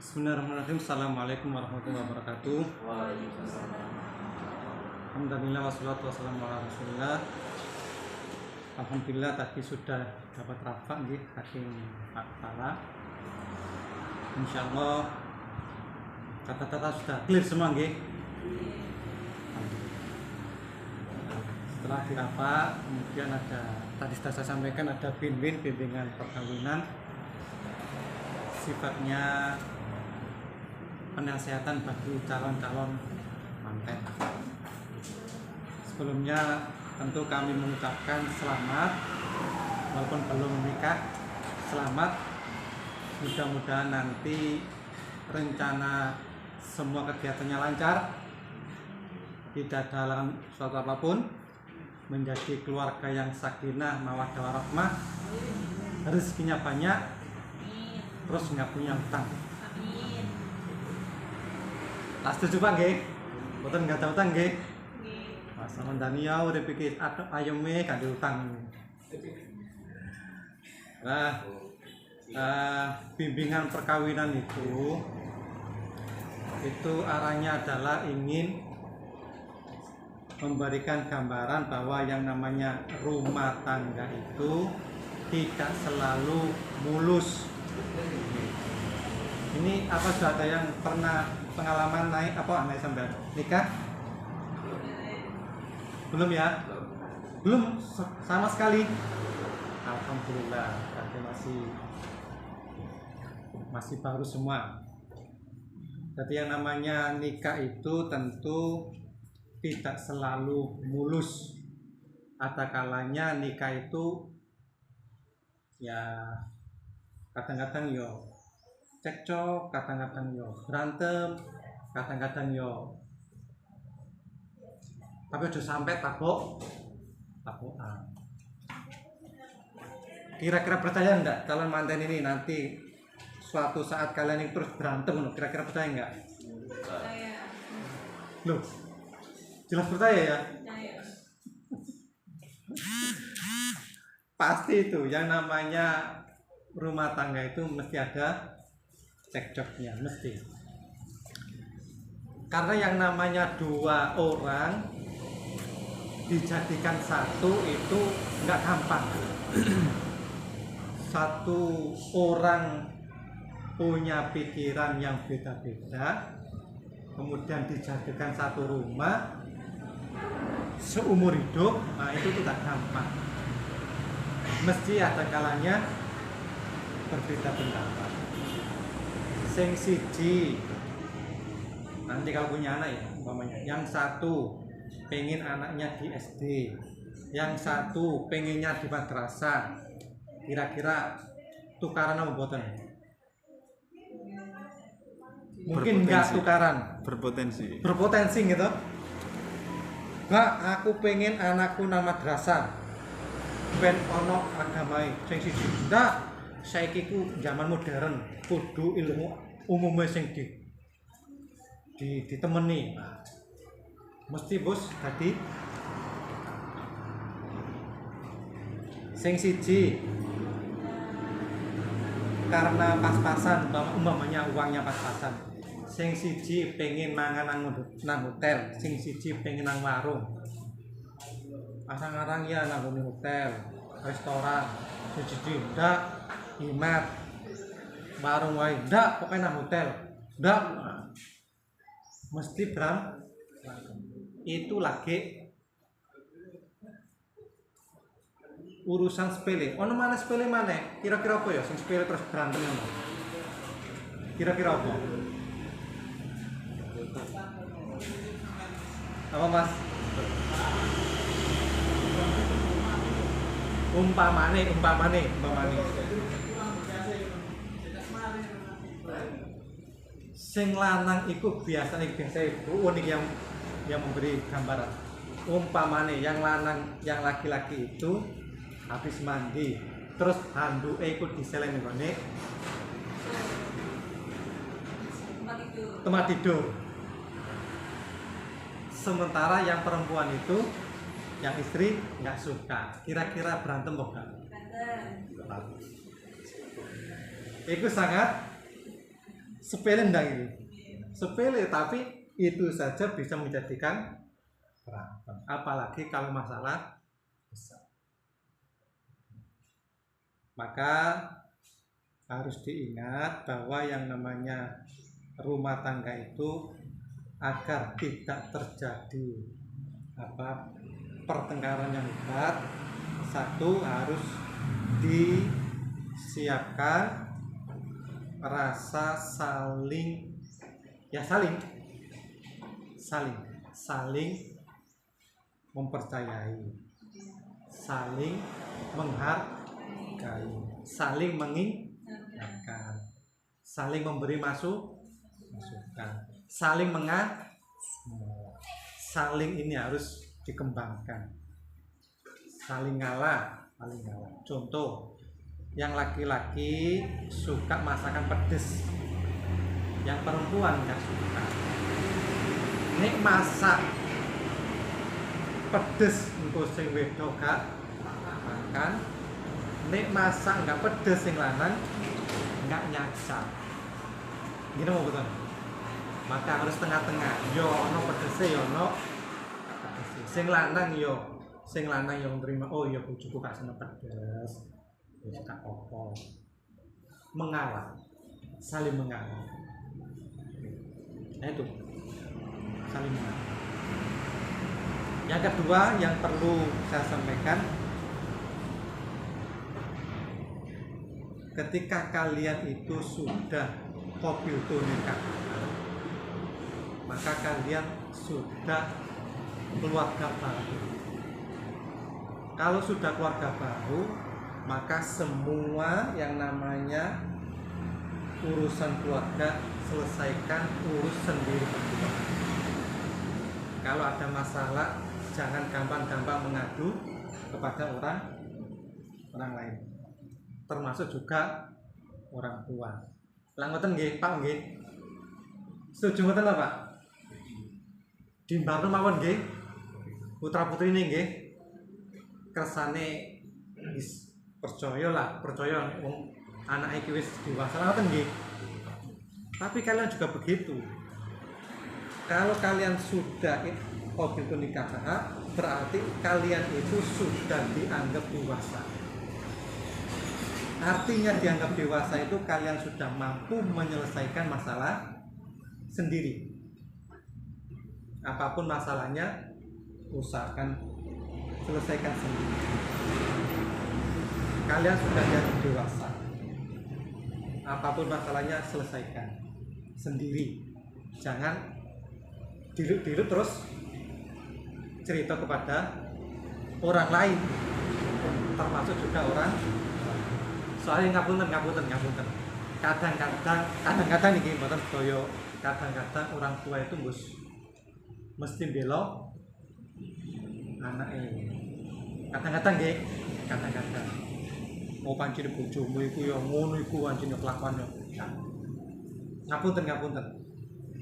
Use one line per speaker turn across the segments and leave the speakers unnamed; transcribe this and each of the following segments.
Bismillahirrahmanirrahim. Assalamualaikum warahmatullahi wabarakatuh. Alhamdulillah wassalatu wassalamu ala rasulillah. Alhamdulillah tadi sudah dapat rafa nggih hakim Pak Kepala. Insyaallah kata-kata sudah clear semua nggih. Setelah dirafa kemudian ada tadi sudah saya sampaikan ada bimbingan perkawinan, sifatnya penasehatan bagi calon-calon manten. Sebelumnya tentu kami mengucapkan selamat walaupun belum menikah, selamat. Mudah-mudahan nanti rencana semua kegiatannya lancar, tidak ada halangan suatu apapun, menjadi keluarga yang sakinah mawaddah warahmah, rezekinya banyak, terus nggak punya utang. Tak setuju Pak nggih? Mboten nggak ada utang nggih? Mas sampeyan ya urip iki ayeme gak ada utang. Nah, bimbingan perkawinan itu arahnya adalah ingin memberikan gambaran bahwa yang namanya rumah tangga itu tidak selalu mulus. Ini apa sudah ada yang pernah pengalaman naik sampai nikah? Belum ya? Belum sama sekali. Alhamdulillah, tapi masih baru semua. Jadi yang namanya nikah itu tentu tidak selalu mulus. Ada kalanya nikah itu ya kadang-kadang yo cekcok, kadang-kadang yo berantem, kadang-kadang yo tapi udah sampai tabokan. Kira-kira percaya enggak kalau manten ini nanti suatu saat kalian ini terus berantem, kira-kira percaya enggak?
Percaya.
Loh, jelas percaya ya?
Percaya.
Pasti itu yang namanya rumah tangga itu mesti ada cekcoknya, mesti. Karena yang namanya dua orang dijadikan satu itu nggak gampang. Satu orang punya pikiran yang beda-beda, kemudian dijadikan satu rumah seumur hidup, nah itu tidak gampang. Mesti ada kalanya berbeda pendapat. Sing siji nanti kalau punya anak ya umpamanya, yang satu pengen anaknya di SD, yang satu pengennya di madrasah, kira-kira tukaran apa boten? Mungkin enggak tukaran, berpotensi gitu. Enggak, aku pengen anakku nang madrasah ben ono agamae sing siji. Enggak, saiki ku zaman modern, kudu ilmu umumnya sing ditemeni. Mesti bos tadi sing siji karena pas-pasan, umpamanya uangnya pas-pasan. Sing siji pengen mangan nang hotel, sing siji pengen nang warung. Arang-arang ya nang hotel, restoran. Sing siji ndak imat warung wae ndak, pokoknya nang hotel ndak, mesti itu lagi urusan sepele. Ono mana sepele mana? Kira-kira apa ya sing sepele terus berantem ngono? Kira-kira apa? Apa Mas? Umpamane. Sing lanang iku biasa ibu unik yang memberi gambaran. Umpamane yang lanang, yang laki-laki itu habis mandi, terus handuke iku diseleng ngene tempat tidur. Sementara yang perempuan itu, yang istri nggak suka. Kira-kira berantem apa enggak? Berantem. Itu sangat Sepele ndang itu. Sepele, tapi itu saja bisa menjadikan berantem. Apalagi kalau masalah besar. Maka harus diingat bahwa yang namanya rumah tangga itu agar tidak terjadi pertengkaran yang hebat, satu harus disiapkan rasa saling mempercayai, saling menghargai, saling mengingatkan, saling memberi masukan, saling saling ini harus dikembangkan, saling ngalah. Contoh, yang laki-laki suka masakan pedes, yang perempuan nggak suka. Nek masak pedes engko sing wedok gak makan, nek masak nggak pedes sing lanang nggak nyacak. Gini mau betul. Maka harus tengah-tengah. Yo ono pedese, yo ono pedese. Sing lanang yo nerima. Oh iya bojoku gak seneng pedes. Wis gak apa-apa. Mengalah, saling mengalah. Nah itu, saling mengalah. Yang kedua yang perlu saya sampaikan, ketika kalian itu sudah qabiltu nikah, maka kalian sudah keluarga baru. Kalau sudah keluarga baru, maka semua yang namanya urusan keluarga selesaikan urus sendiri berdua. Kalau ada masalah, jangan gampang-gampang mengadu kepada orang lain, termasuk juga orang tua. Ngoten nggih, Pak nggih. Setuju ngoten lho, Pak? Dimbarno mawon nggih. Putra-putrine nggih. Kersane wis percaya wong anake iki wis dewasa ngoten nggih. Tapi kalian juga begitu. Kalau kalian sudah qabiltu nikah, berarti kalian itu sudah dianggap dewasa. Artinya dianggap dewasa itu kalian sudah mampu menyelesaikan masalah sendiri. Apapun masalahnya, usahakan selesaikan sendiri. Kalian sudah dianggap dewasa. Apapun masalahnya, selesaikan sendiri. Jangan dirut-dirut terus cerita kepada orang lain, termasuk juga orang. Soalnya ngapunten. Kadang-kadang iki mboten sedaya. Kadang-kadang orang tua itu mesti bela anake. Kadang-kadang nggih, kadang-kadang. Mau pancen bojomu iku ya ngono iku pancen kelakuan yo. Ngapunten.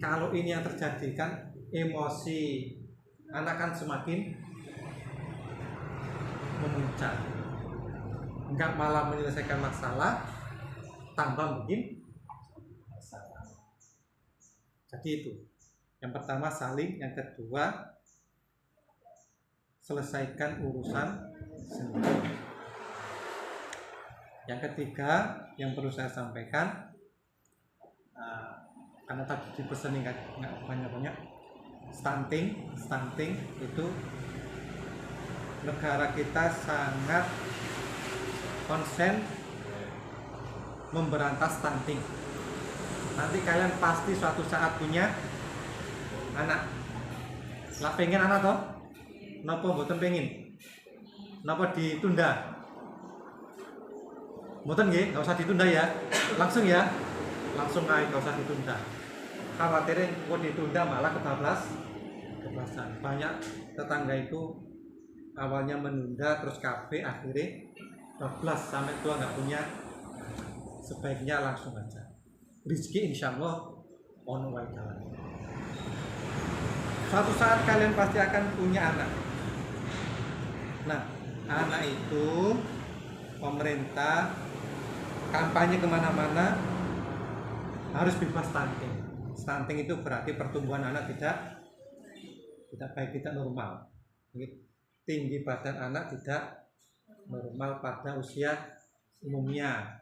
Kalau ini yang terjadi kan emosi anak kan semakin memuncak. Enggak malah menyelesaikan masalah, tambah bikin masalah. Jadi itu. Yang pertama saling, yang kedua selesaikan urusan sendiri. Yang ketiga yang perlu saya sampaikan, karena tadi dipesan nggak banyak-banyak, stunting itu negara kita sangat konsen memberantas stunting. Nanti kalian pasti suatu saat punya anak. Lah pengen anak toh? Napa mboten pengen? Napa ditunda? Mboten nggih, enggak usah ditunda ya. Langsung ya. Langsung aja, enggak usah ditunda. Khawatirnya kok ditunda malah kebablasan. Banyak tetangga itu awalnya menunda terus KB akhirnya bablas sampai tua nggak punya. Sebaiknya langsung aja. Rezeki insyaallah ono wae dalan. Suatu saat kalian pasti akan punya anak. Nah, anak itu pemerintah kampanye kemana-mana harus bebas stunting. Stunting itu berarti pertumbuhan anak tidak baik, tidak normal. Tinggi badan anak tidak normal pada usia umumnya.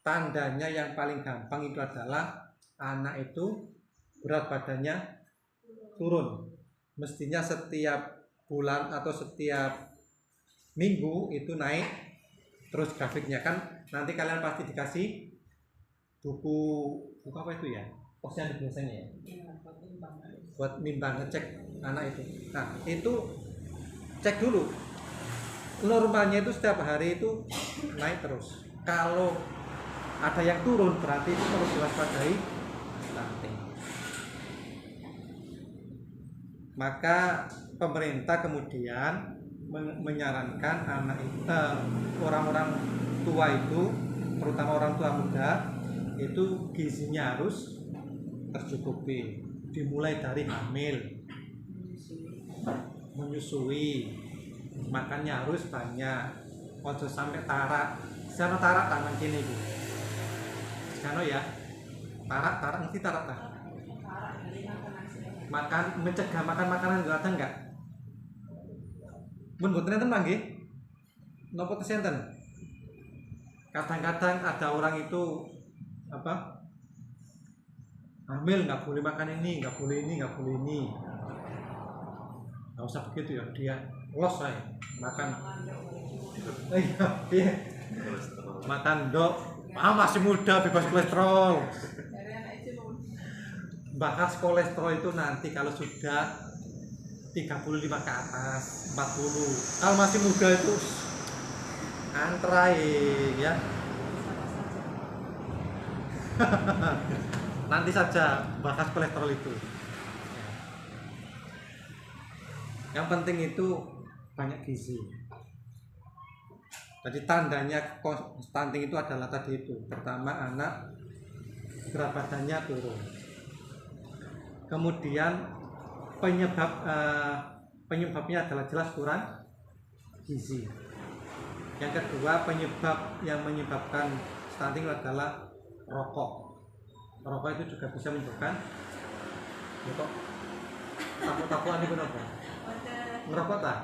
Tandanya yang paling gampang itu adalah anak itu berat badannya turun. Mestinya setiap bulan atau setiap minggu itu naik terus grafiknya. Kan nanti kalian pasti dikasih buku apa itu ya? Posnya biasanya ya. Buat nimbang, ngecek anak itu. Nah, itu cek dulu. Normalnya itu setiap hari itu naik terus. Kalau ada yang turun berarti itu perlu diwaspadai stunting. Maka pemerintah kemudian menyarankan orang-orang tua itu, terutama orang tua muda, itu gizinya harus tercukupi. Dimulai dari hamil, menyusui, makannya harus banyak. Ojo sampai tarak. Sana tarak tangan kini Bu. Kano ya, tarak mesti tarak tak. Mencegah makan makanan gak ada enggak? Mun boten enten mangke. Napa tesenten? Kadang-kadang ada orang itu hamil nggak boleh makan ini, nggak boleh ini. Nggak usah begitu ya, dia los saya makan. Iya. Makan dok. Masih muda, bebas kolesterol. Bahas kolesterol itu nanti kalau sudah 35 ke atas, 40. Kalau masih muda itu antrai ya. Nanti saja bahas kolesterol itu. Yang penting itu banyak gizi. Jadi tandanya stunting itu adalah tadi itu. Pertama, anak berat badannya turun. Kemudian penyebabnya adalah jelas kurang gizi. Yang kedua, penyebab yang menyebabkan stunting adalah rokok. Rokok itu juga bisa menyebabkan tapu-tapuan itu apa? Ngerokok tak?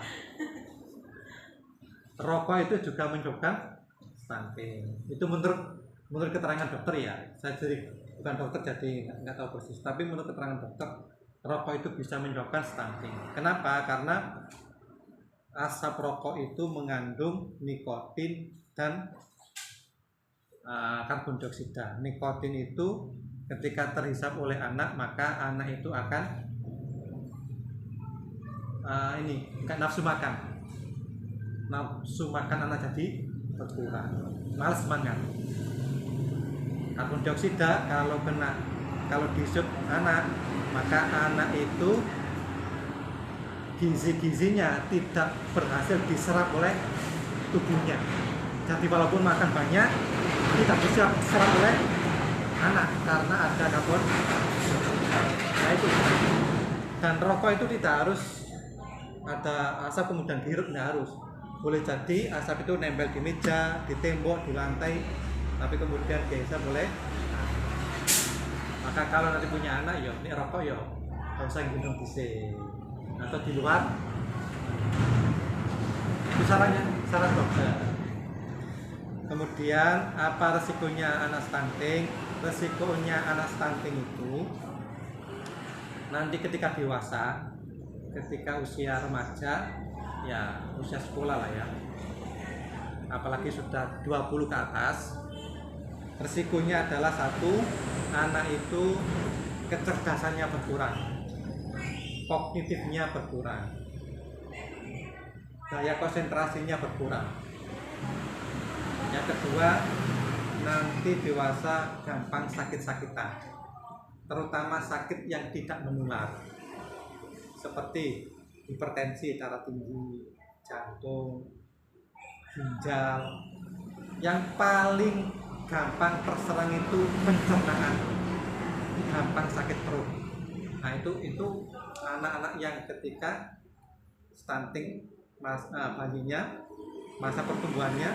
Rokok itu juga menyebabkan stunting. Itu menurut keterangan dokter ya. Saya jadi bukan dokter jadi nggak tahu persis. Tapi menurut keterangan dokter, rokok itu bisa menyebabkan stunting. Kenapa? Karena asap rokok itu mengandung nikotin dan karbon dioksida. Nikotin itu ketika terhisap oleh anak, maka anak itu akan nggak nafsu makan. Nafsu makan anak jadi berkurang, malas semangat. Karbon dioksida kalau dihisap anak, maka anak itu gizi-gizinya tidak berhasil diserap oleh tubuhnya. Jadi walaupun makan banyak, tidak bisa diserap oleh anak karena ada karbon. Nah itu. Dan rokok itu tidak harus ada asap kemudian dihirup, tidak harus. Boleh jadi asap itu nempel di meja, di tembok, di lantai, tapi kemudian dihisap oleh. Maka kalau nanti punya anak, ya ini rokok ya, nggak usah gendong di atau di luar. Itu saran dokter. Kemudian apa resikonya anak stunting? Resikonya anak stunting itu nanti ketika dewasa, ketika usia remaja, ya usia sekolah lah ya, apalagi sudah 20 ke atas, resikonya adalah satu, anak itu kecerdasannya berkurang, kognitifnya berkurang, daya konsentrasinya berkurang. Yang kedua, nanti dewasa gampang sakit-sakitan, terutama sakit yang tidak menular seperti hipertensi, darah tinggi, jantung, ginjal. Yang paling gampang terserang itu pencernaan, gampang sakit perut. Nah itu anak-anak yang ketika stunting bayinya, masa pertumbuhannya,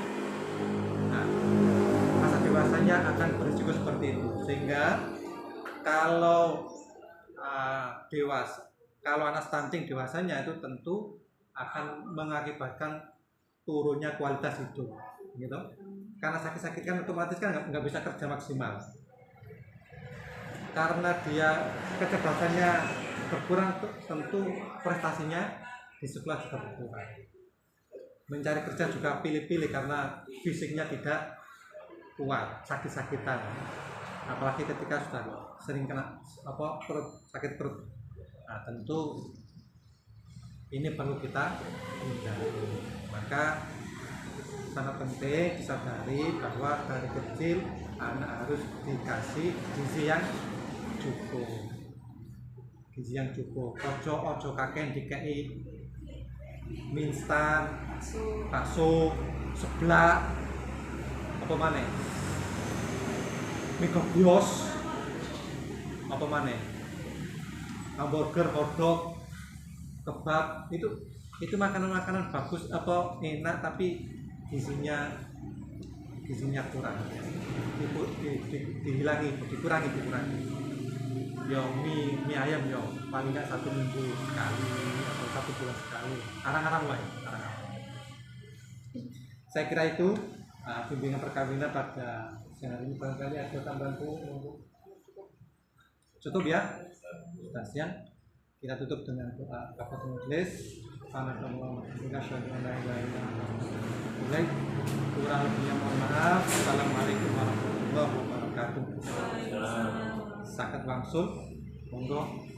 masa dewasanya akan berisiko seperti itu. Sehingga kalau kalau anak stunting dewasanya itu tentu akan mengakibatkan turunnya kualitas hidup, gitu. Karena sakit-sakit kan otomatis kan nggak bisa kerja maksimal. Karena dia kecerdasannya berkurang, tentu prestasinya di sekolah juga berkurang. Mencari kerja juga pilih-pilih karena fisiknya tidak kuat, sakit-sakitan. Apalagi ketika sudah sering kena sakit perut. Nah, tentu ini perlu kita hindari. Maka sangat penting disadari bahwa dari kecil anak harus dikasih gizi yang cukup. Ojo kakek dikei mie instan, bakso, seblak, apa maneh, mie gobios, apa maneh, hamburger, hotdog, kebab, itu makanan-makanan bagus atau enak tapi gizinya kurang. Dikurangi. Yo mie ayam yo paling nggak 1 minggu sekali atau 1 bulan sekali. Arang-arang wae. Saya kira itu bimbingan perkawinan pada siang hari ini. Barangkali ada tambahanku untuk cukup ya. Sudah siang. Kita tutup dengan doa kafaratul majelis. Subhanallah, kurang lebihnya mohon maaf. Assalamualaikum warahmatullahi wabarakatuh. Sakat langsung, monggo.